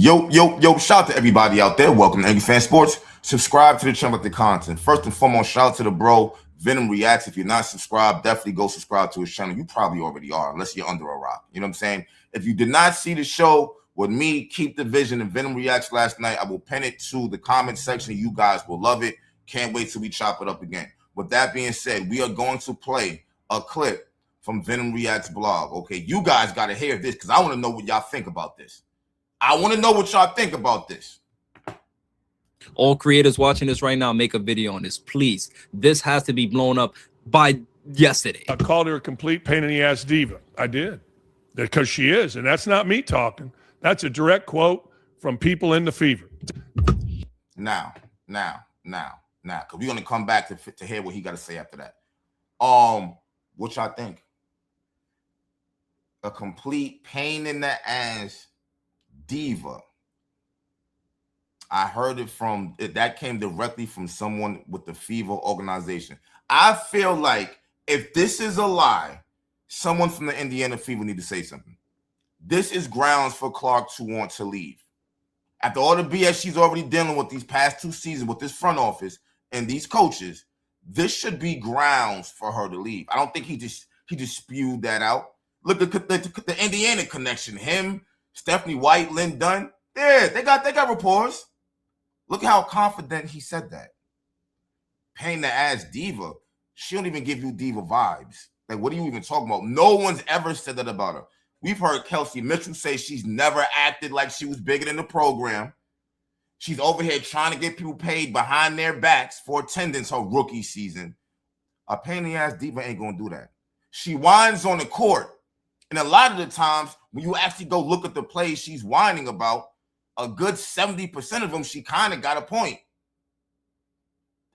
Yo, shout out to everybody out there. Welcome to Angry Fan Sports. Subscribe to the channel with the content. First and foremost, shout out to the bro, Venom Reacts. If you're not subscribed, definitely go subscribe to his channel. You probably already are, unless you're under a rock. You know what I'm saying? If you did not see the show with me, Keep the Vision, and Venom Reacts last night, I will pin it to the comment section. You guys will love it. Can't wait till we chop it up again. With that being said, we are going to play a clip from Venom Reacts blog. Okay, you guys got to hear this because I want to know what y'all think about this. I want to know what y'all think about this. All creators watching this right now, make a video on this, please. This has to be blown up by yesterday. I called her a complete pain in the ass diva. I did, because she is, and that's not me talking. That's a direct quote from people in the fever. Now, because we're gonna come back to hear what he got to say after that. What y'all think? A complete pain in the ass diva. I heard it from that came directly from someone with the Fever organization. I feel like if this is a lie, someone from the Indiana Fever need to say something. This is grounds for Clark to want to leave. After all the BS she's already dealing with these past 2 seasons with this front office and these coaches, this should be grounds for her to leave. I don't think he just spewed that out. Look at the Indiana connection. Him, Stephanie White, Lynn Dunn. Yeah, they got rapport. Look how confident he said that. Pain in the ass diva. She don't even give you diva vibes. Like, what are you even talking about? No one's ever said that about her. We've heard Kelsey Mitchell say she's never acted like she was bigger than the program. She's over here trying to get people paid behind their backs for attendance her rookie season. A pain in the ass diva ain't gonna do that. She whines on the court. And a lot of the times, when you actually go look at the plays she's whining about, a good 70% of them, she kind of got a point.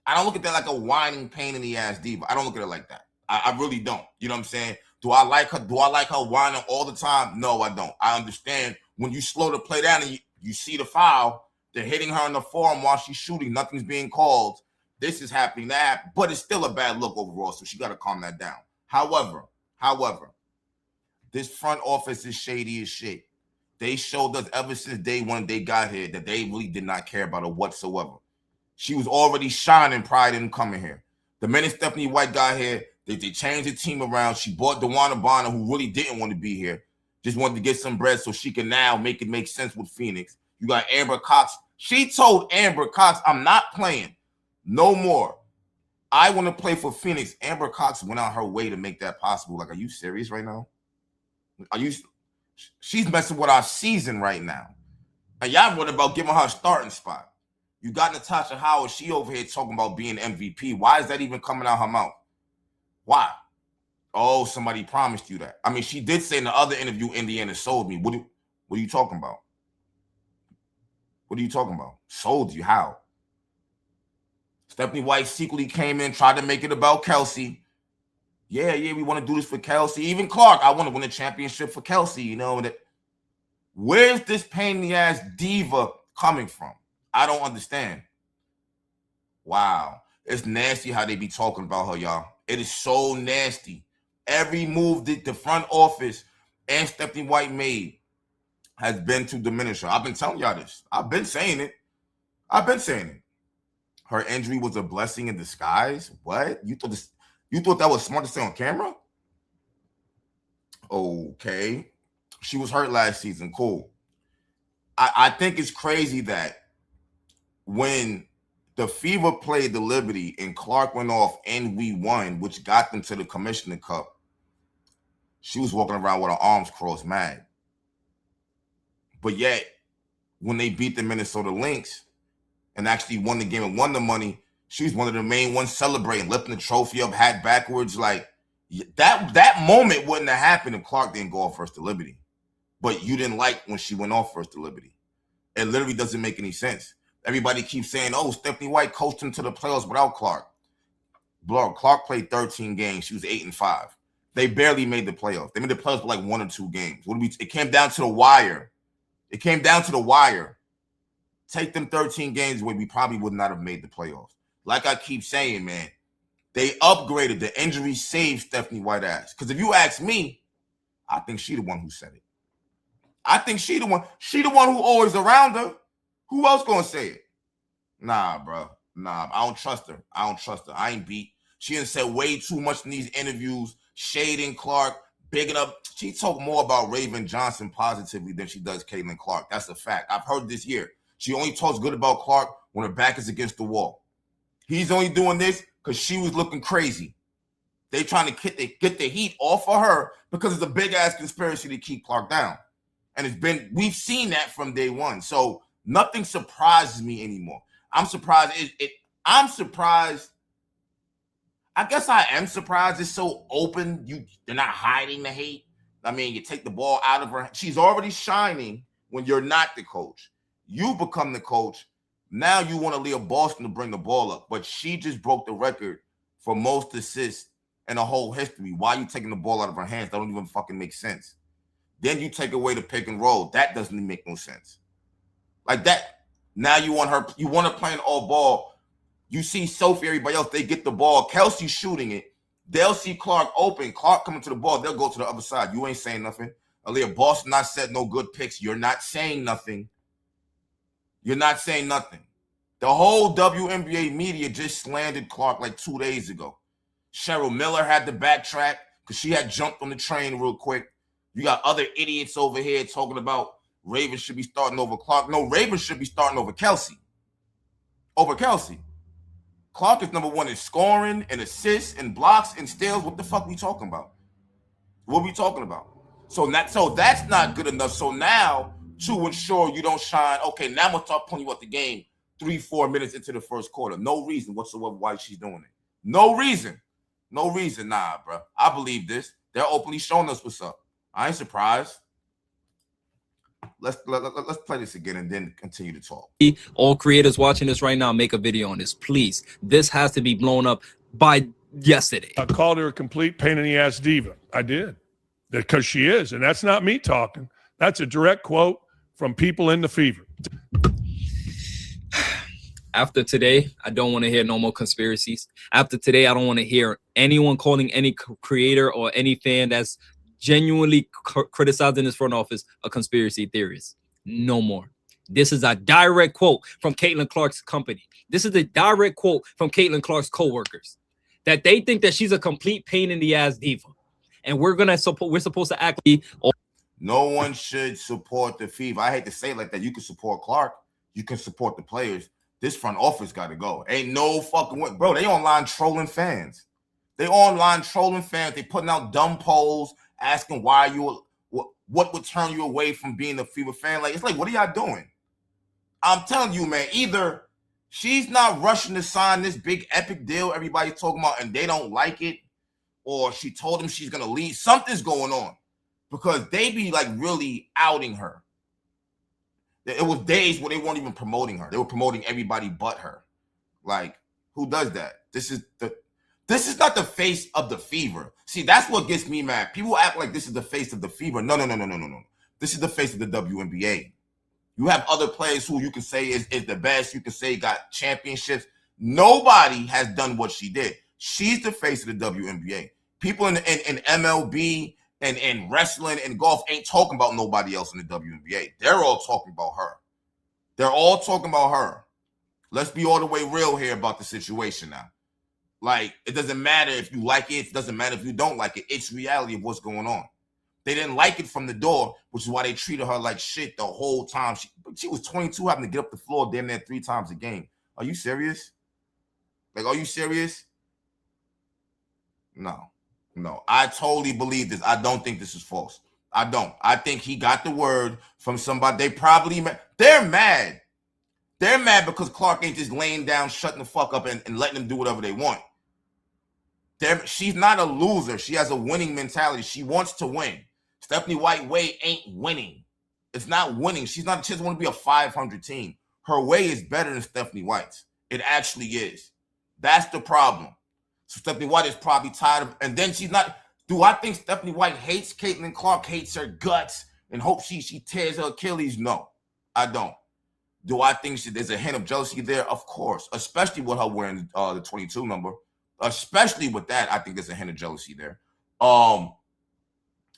I don't look at that like a whining pain in the ass diva. I don't look at it like that. I really don't. You know what I'm saying? Do I like her? Do I like her whining all the time? No, I don't. I understand when you slow the play down and you see the foul, they're hitting her in the forearm while she's shooting. Nothing's being called. This is happening, that, but it's still a bad look overall, so she got to calm that down. However, this front office is shady as shit. They showed us ever since day one they got here that they really did not care about her whatsoever. She was already shining prior to them coming here. The minute Stephanie White got here, they changed the team around. She bought DeWanna Bonner, who really didn't want to be here, just wanted to get some bread so she can now make it make sense with Phoenix. You got Amber Cox. She told Amber Cox, I'm not playing no more. I want to play for Phoenix. Amber Cox went out her way to make that possible. Like, are you serious right now? She's messing with our season right now. And y'all worried about giving her a starting spot. You got Natasha Howard. She over here talking about being MVP. Why is that even coming out her mouth? Why? Oh, somebody promised you that. I mean, she did say in the other interview, Indiana sold me. What are you talking about? What are you talking about? Sold you? How? Stephanie White secretly came in, tried to make it about Kelsey. Yeah, we want to do this for Kelsey. Even Clark, I want to win a championship for Kelsey, you know. Where's this pain in the ass diva coming from? I don't understand. Wow. It's nasty how they be talking about her, y'all. It is so nasty. Every move that the front office and Stephanie White made has been to diminish her. I've been telling y'all this. I've been saying it. Her injury was a blessing in disguise. What? You thought that was smart to say on camera? Okay. She was hurt last season. Cool. I think it's crazy that when the Fever played the Liberty and Clark went off and we won, which got them to the Commissioner Cup, she was walking around with her arms crossed mad. But yet, when they beat the Minnesota Lynx and actually won the game and won the money, she was one of the main ones celebrating, lifting the trophy up, hat backwards. Like, that moment wouldn't have happened if Clark didn't go off first to Liberty. But you didn't like when she went off first to Liberty. It literally doesn't make any sense. Everybody keeps saying, oh, Stephanie White coached him to the playoffs without Clark. Clark played 13 games. She was 8-5. They barely made the playoffs. They made the playoffs for like 1 or 2 games. It came down to the wire. Take them 13 games away, we probably would not have made the playoffs. Like I keep saying, man, they upgraded. The injury saved Stephanie White ass. Because if you ask me, I think she the one who said it. I think she the one. She the one who always around her. Who else gonna say it? Nah, bro. Nah, I don't trust her. I ain't beat. She done said way too much in these interviews, shading Clark, bigging up. She talk more about Raven Johnson positively than she does Caitlin Clark. That's a fact. I've heard this year. She only talks good about Clark when her back is against the wall. He's only doing this because she was looking crazy. They trying to get the heat off of her because it's a big ass conspiracy to keep Clark down. And we've seen that from day one. So nothing surprises me anymore. I'm surprised. I'm surprised. I guess I am surprised it's so open. They're not hiding the hate. I mean, you take the ball out of her. She's already shining when you're not the coach. You become the coach. Now you want to leave Boston to bring the ball up. But she just broke the record for most assists in the whole history. Why are you taking the ball out of her hands? That don't even fucking make sense. Then you take away the pick and roll. That doesn't make no sense. Like that. Now you want her playing all ball. You see Sophie, everybody else, they get the ball. Kelsey shooting it. They'll see Clark open. Clark coming to the ball. They'll go to the other side. You ain't saying nothing. Aaliyah, Boston not set no good picks. You're not saying nothing. You're not saying nothing. The whole WNBA media just slandered Clark like 2 days ago. Cheryl Miller had to backtrack because she had jumped on the train real quick. You got other idiots over here talking about Raven should be starting over Clark. No, Raven should be starting over Kelsey. Clark is number one in scoring and assists and blocks and steals. What the fuck we talking about? What we talking about? So that's not good enough. So now, to ensure you don't shine, okay, now I'm going to start pulling you out the game 3-4 minutes into the first quarter. No reason whatsoever why she's doing it. No reason. Nah, bro. I believe this. They're openly showing us what's up. I ain't surprised. Let's play this again and then continue to talk. All creators watching this right now, make a video on this, please. This has to be blown up by yesterday. I called her a complete pain in the ass diva. I did. Because she is. And that's not me talking. That's a direct quote from people in the Fever. After today, I don't want to hear no more conspiracies. After today, I don't want to hear anyone calling any creator or any fan that's genuinely criticizing this front office a conspiracy theorist. No more. This is a direct quote from Caitlin Clark's company. This is a direct quote from Caitlin Clark's co-workers that they think that she's a complete pain in the ass diva. And we're supposed to act like no one should support the Fever. I hate to say it like that. You can support Clark. You can support the players. This front office got to go. Ain't no fucking way. Bro, they online trolling fans. They putting out dumb polls asking why what would turn you away from being a Fever fan. Like, it's like, what are y'all doing? I'm telling you, man, either she's not rushing to sign this big epic deal everybody's talking about and they don't like it, or she told them she's going to leave. Something's going on because they be like really outing her. It was days where they weren't even promoting her. They were promoting everybody but her. Like, who does that? This is not the face of the Fever. See, that's what gets me mad. People act like this is the face of the Fever. No. This is the face of the WNBA. You have other players who you can say is the best. You can say got championships. Nobody has done what she did. She's the face of the WNBA. People in MLB and wrestling and golf ain't talking about nobody else in the WNBA. They're all talking about her. Let's be all the way real here about the situation now. Like, it doesn't matter if you like it. It doesn't matter if you don't like it. It's reality of what's going on. They didn't like it from the door, which is why they treated her like shit the whole time. She was 22, having to get up the floor damn near 3 times a game. Are you serious? Like, are you serious? No. I totally believe this. I don't think this is false. I don't. I think he got the word from somebody. They're mad. They're mad because Clark ain't just laying down, shutting the fuck up and letting them do whatever they want. She's not a loser. She has a winning mentality. She wants to win. Stephanie White way ain't winning. It's not winning. She doesn't want to be a 500 team. Her way is better than Stephanie White's. It actually is. That's the problem. So Stephanie White is probably tired of, and then she's not. Do I think Stephanie White hates Caitlin Clark, hates her guts, and hopes she tears her Achilles? No, I don't. Do I think there's a hint of jealousy there? Of course, especially with her wearing the 22 number. Especially with that, I think there's a hint of jealousy there.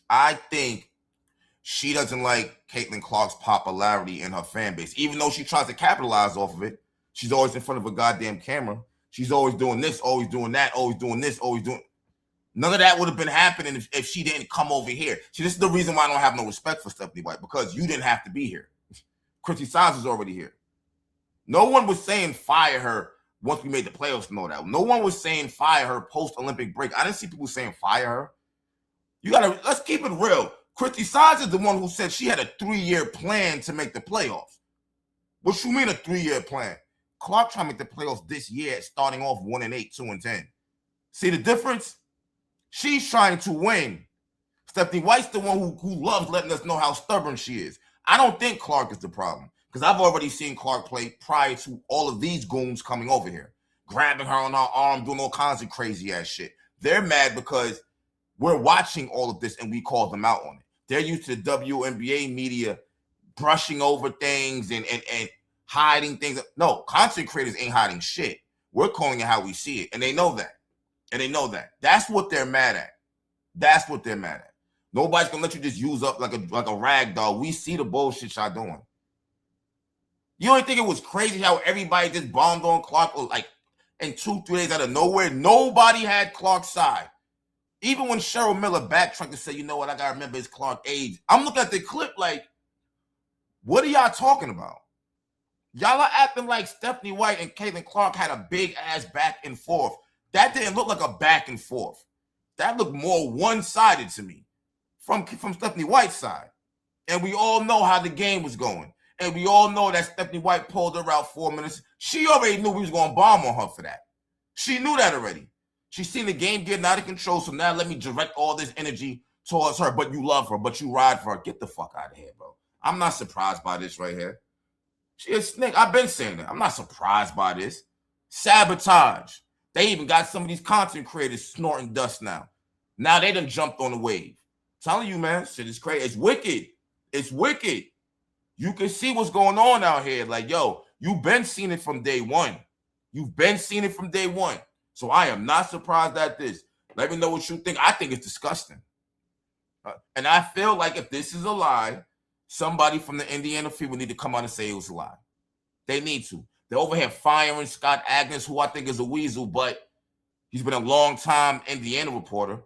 I think she doesn't like Caitlin Clark's popularity in her fan base, even though she tries to capitalize off of it. She's always in front of a goddamn camera. She's always doing this, always doing that, always doing this, always doing. None of that would have been happening if she didn't come over here. See, this is the reason why I don't have no respect for Stephanie White, because you didn't have to be here. Chrissy Science is already here. No one was saying fire her once we made the playoffs and all that. No one was saying fire her post-Olympic break. I didn't see people saying fire her. Let's keep it real. Chrissy Science is the one who said she had a 3-year plan to make the playoffs. What you mean a 3-year plan? Clark trying to make the playoffs this year, starting off 1-8, 2-10. See the difference? She's trying to win. Stephanie White's the one who loves letting us know how stubborn she is. I don't think Clark is the problem, because I've already seen Clark play prior to all of these goons coming over here, grabbing her on her arm, doing all kinds of crazy ass shit. They're mad because we're watching all of this and we call them out on it. They're used to the WNBA media brushing over things and hiding things. No, content creators ain't hiding shit. We're calling it how we see it, and they know that. And they know that. That's what they're mad at. That's what they're mad at. Nobody's gonna let you just use up like a rag doll. We see the bullshit y'all doing. You don't think it was crazy how everybody just bombed on Clark like in 2-3 days out of nowhere? Nobody had Clark's side. Even when Cheryl Miller backtracked to say, you know what, I gotta remember it's Clark age. I'm looking at the clip like, what are y'all talking about? Y'all are acting like Stephanie White and Caitlin Clark had a big ass back and forth. That didn't look like a back and forth. That looked more one-sided to me from Stephanie White's side. And we all know how the game was going. And we all know that Stephanie White pulled her out 4 minutes. She already knew we was going to bomb on her for that. She knew that already. She seen the game getting out of control, so now let me direct all this energy towards her. But you love her, but you ride for her. Get the fuck out of here, bro. I'm not surprised by this right here. She a snake. I've been saying that. I'm not surprised by this. Sabotage. They even got some of these content creators snorting dust now. Now they done jumped on the wave. I'm telling you, man, shit is crazy. It's wicked. It's wicked. You can see what's going on out here. Like, yo, you've been seeing it from day one. You've been seeing it from day one. So I am not surprised at this. Let me know what you think. I think it's disgusting. And I feel like if this is a lie, somebody from the Indiana Fever need to come out and say it was a lie. They need to. They're over here firing Scott Agnes, who I think is a weasel, but he's been a long time Indiana reporter.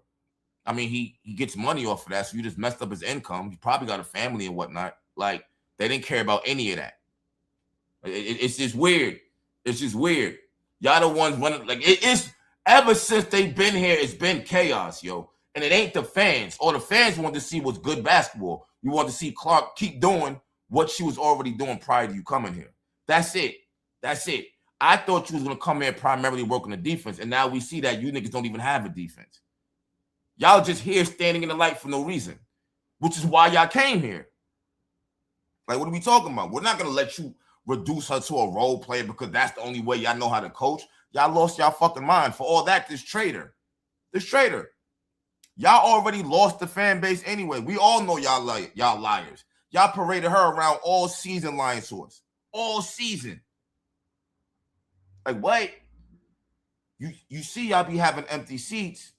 I mean, he gets money off of that, so you just messed up his income. He probably got a family and whatnot. Like, they didn't care about any of that. It's just weird. It's just weird. Y'all the ones running. Like, it's ever since they've been here, it's been chaos, yo. And it ain't the fans. All the fans want to see was good basketball. You want to see Clark keep doing what she was already doing prior to you coming here. That's it. That's it. I thought you was going to come here primarily working the defense, and now we see that you niggas don't even have a defense. Y'all just here standing in the light for no reason, which is why y'all came here. Like, what are we talking about? We're not going to let you reduce her to a role player because that's the only way y'all know how to coach. Y'all lost y'all fucking mind. For all that, this traitor. Y'all already lost the fan base anyway. We all know y'all liars. Y'all paraded her around all season lying to us. All season. Like, what? You see y'all be having empty seats.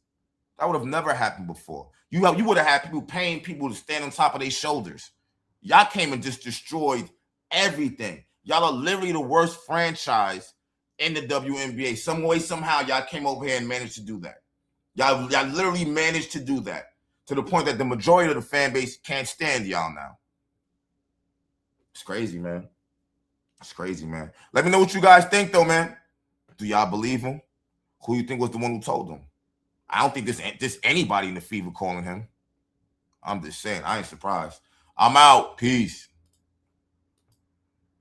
That would have never happened before. You would have had people paying people to stand on top of their shoulders. Y'all came and just destroyed everything. Y'all are literally the worst franchise in the WNBA. Some way, somehow, y'all came over here and managed to do that. Y'all literally managed to do that to the point that the majority of the fan base can't stand y'all now. It's crazy, man. It's crazy, man. Let me know what you guys think, though, man. Do y'all believe him? Who you think was the one who told him? I don't think this anybody in the Fever calling him. I'm just saying. I ain't surprised. I'm out. Peace.